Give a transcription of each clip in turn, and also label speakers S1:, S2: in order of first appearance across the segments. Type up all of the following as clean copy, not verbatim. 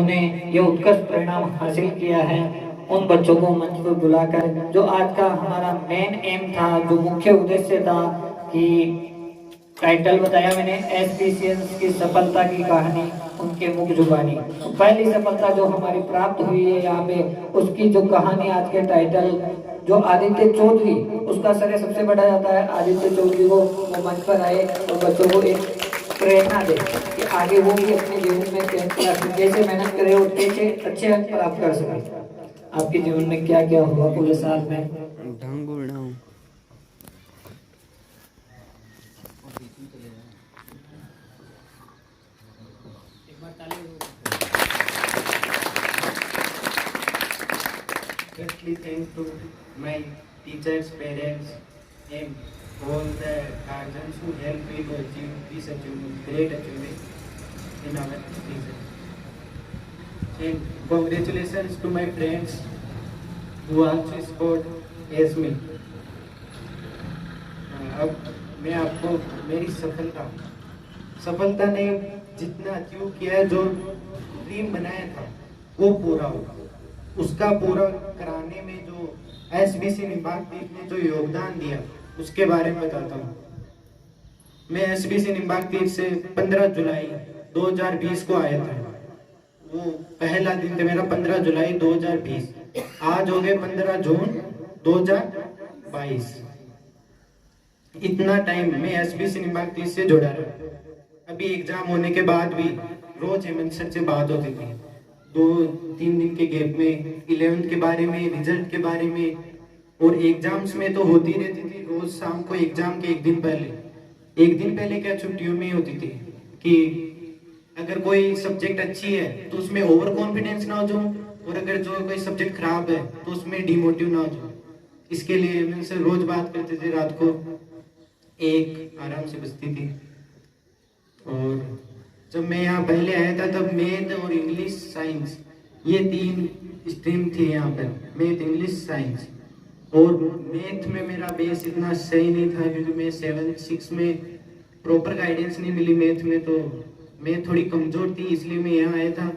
S1: जिन्होंने ये उत्कृष्ट परिणाम हासिल किया है, उन बच्चों को मंच पर बुलाकर, जो आज का हमारा मेन एम था, जो मुख्य उद्देश्य था कि टाइटल बताया मैंने एसपीसीएस की सफलता की कहानी उनके मुख जुबानी। पहली सफलता जो हमारी प्राप्त हुई है यहाँ पे, उसकी जो कहानी आज के टाइटल जो आदित्य चौधरी, उसका श्रेय सबसे बड़ा जाता है आदित्य चौधरी को। वो मंच पर आए और बच्चों को एक प्रेरणा दे कि आगे वो भी अपने जीवन में 10th क्लास में कैसे मेहनत करे और कैसे अच्छे अंक प्राप्त कर सके। आपके जीवन में क्या क्या हुआ पूरे साल में?
S2: Firstly, thanks to my teachers, parents, and all the guardians who helped me to achieve this achievement, great achievement in our season. And congratulations to my friends who also scored as me. अब मैं आपको मेरी सफलता ने जितना achieve किया है, जो ड्रीम बनाया था वो पूरा हुआ। उसका पूरा कराने में जो एसबीसी निम्बाकदीप ने जो योगदान दिया उसके बारे में बताता हूँ। मैं एसबीसी निम्बाकदीप से 15 जुलाई 2020 को आया था। वो पहला दिन था मेरा 15 जुलाई 2020। आज हो गए 15 जून 2022। इतना टाइम मैं एसबीसी निम्बाकदीप से जुड़ा रहा। अभी एग्जाम होने के बाद भी रोज हेमंत सर से बात होती थी, 2-3 दिन के गैप में 11th के बारे में, रिजल्ट के बारे में, और एग्जाम्स में तो होती रहती थी। रोज शाम को एग्जाम के एक दिन पहले क्या छुट्टियों में होती थी कि अगर कोई सब्जेक्ट अच्छी है तो उसमें ओवर कॉन्फिडेंस ना हो जाऊं, और अगर जो कोई सब्जेक्ट खराब है तो उसमें डिमोटिव ना हो जाऊं। इसके लिए मैं उनसे रोज बात करते थे। रात को एक आराम से बजती थी। और जब मैं यहाँ पहले आया था तब मैथ और इंग्लिश साइंस, ये 3 स्ट्रीम थी यहाँ पर, मैथ इंग्लिश साइंस। और मैथ में मेरा बेस इतना सही नहीं था क्योंकि मैं 7-6 में प्रॉपर गाइडेंस नहीं मिली मैथ में, तो मैं थोड़ी कमजोर थी, इसलिए मैं यहाँ आया था।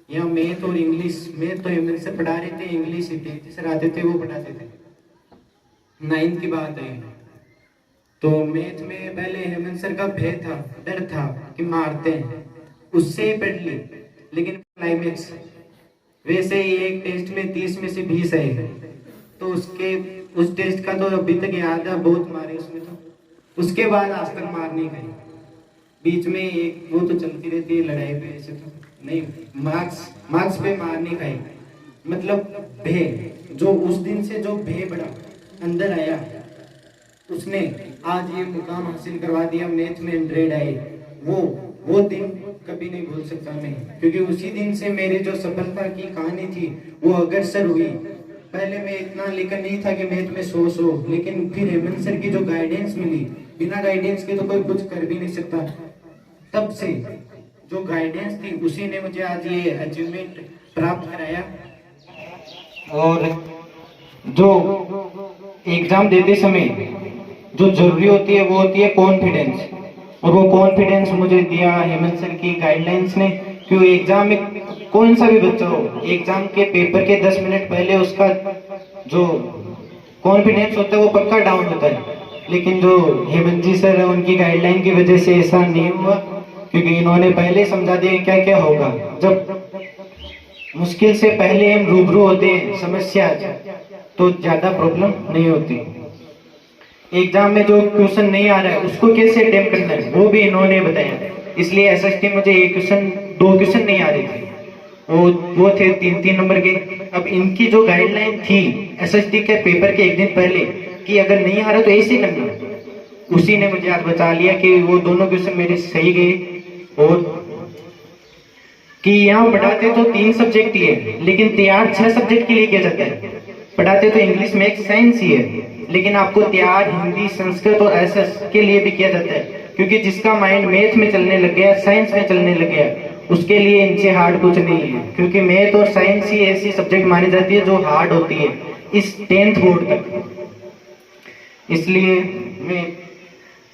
S2: यहाँ मैथ और इंग्लिश, मैथ तो हेमंत सर पढ़ा रहे थे, इंग्लिश सर आते थे, वो पढ़ाते थे। 9th की बात है। तो मैथ में पहले हेमंत सर का भय था, डर था कि मारते हैं, उससे ही पढ़ ली। लेकिन क्लाइमेक्स वैसे ही एक टेस्ट में 30 में से 20 आए, तो उस टेस्ट का तो अभी तक याद है, बहुत मारे उसमें। तो उसके बाद आज तक मार नहीं गई। बीच में एक वो तो चलती रहती है लड़ाई पे, ऐसे तो नहीं, मार्क्स पे मार नहीं खाई। मतलब भय, जो उस दिन से जो भय बड़ा अंदर आया, उसने आज ये मुकाम हासिल करवा दिया। मैथ में 100 आए, वो दिन कभी नहीं भूल सकता मैं, क्योंकि उसी दिन से मेरी जो सफलता की कहानी थी वो अग्रसर हुई। पहले मैं इतना लेकर नहीं था कि मैथ में 100, लेकिन फिर हेमंत सर की जो गाइडेंस मिली, बिना गाइडेंस के तो कोई कुछ कर भी नहीं सकता। तब से जो गाइडेंस थी उसी ने मुझे आज ये अचीवमेंट प्राप्त कराया। और जो एग्जाम देते समय जो जरूरी होती है वो होती है कॉन्फिडेंस, और वो कॉन्फिडेंस मुझे दिया हेमंत सर की गाइडलाइंस ने। क्यों, एग्जाम में कौन सा भी बच्चा हो, एग्जाम के पेपर के 10 मिनट पहले उसका जो कॉन्फिडेंस होता है वो पक्का डाउन होता है। लेकिन जो हेमंत जी सर है, उनकी गाइडलाइन की वजह से ऐसा नहीं हुआ, क्योंकि इन्होंने पहले समझा दिया क्या क्या होगा। जब मुश्किल से पहले हम रूबरू होते हैं समस्या, तो ज्यादा प्रॉब्लम नहीं होती। एग्जाम में जो क्वेश्चन नहीं आ रहा है उसको कैसे अटेम्प्ट करना है वो भी इन्होंने बताया। इसलिए एसएसटी मुझे 2 क्वेश्चन नहीं आ रहे थे, वो थे 3-3 नंबर के। अब इनकी जो गाइडलाइन थी एसएसटी के पेपर के एक दिन पहले कि अगर नहीं आ रहा तो ऐसे करना, उसी ने मुझे आज बता लिया कि वो दोनों क्वेश्चन मेरे सही गए। और कि यहाँ पढ़ाते तो 3 सब्जेक्ट ही है, लेकिन तैयार 6 सब्जेक्ट के लिए किया जाता है। पढ़ाते तो इंग्लिश मैथ्स साइंस ही है, लेकिन आपको तैयार हिंदी संस्कृत और एसएस के लिए भी किया जाता है। क्योंकि जिसका माइंड मैथ में चलने लग गया, साइंस में चलने लग गया, उसके लिए इनसे हार्ड कुछ नहीं है। क्योंकि मैथ और साइंस ही ऐसी सब्जेक्ट मानी जाती है जो हार्ड होती है इस 10th बोर्ड तक। इसलिए मैं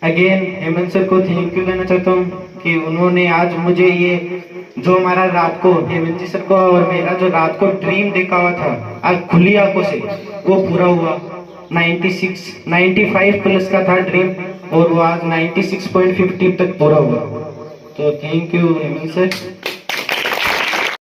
S2: अगेन हेमंत सर को थैंक यू कहना चाहता हूँ कि उन्होंने आज मुझे ये जो हमारा रात को हेमंत जी सर को और मेरा जो रात को ड्रीम देखा हुआ था आज खुली आंखों से वो पूरा हुआ। 95 प्लस का था ड्रीम और वो आज 96.50 तक पूरा हुआ। तो थैंक यू हेमंत सर।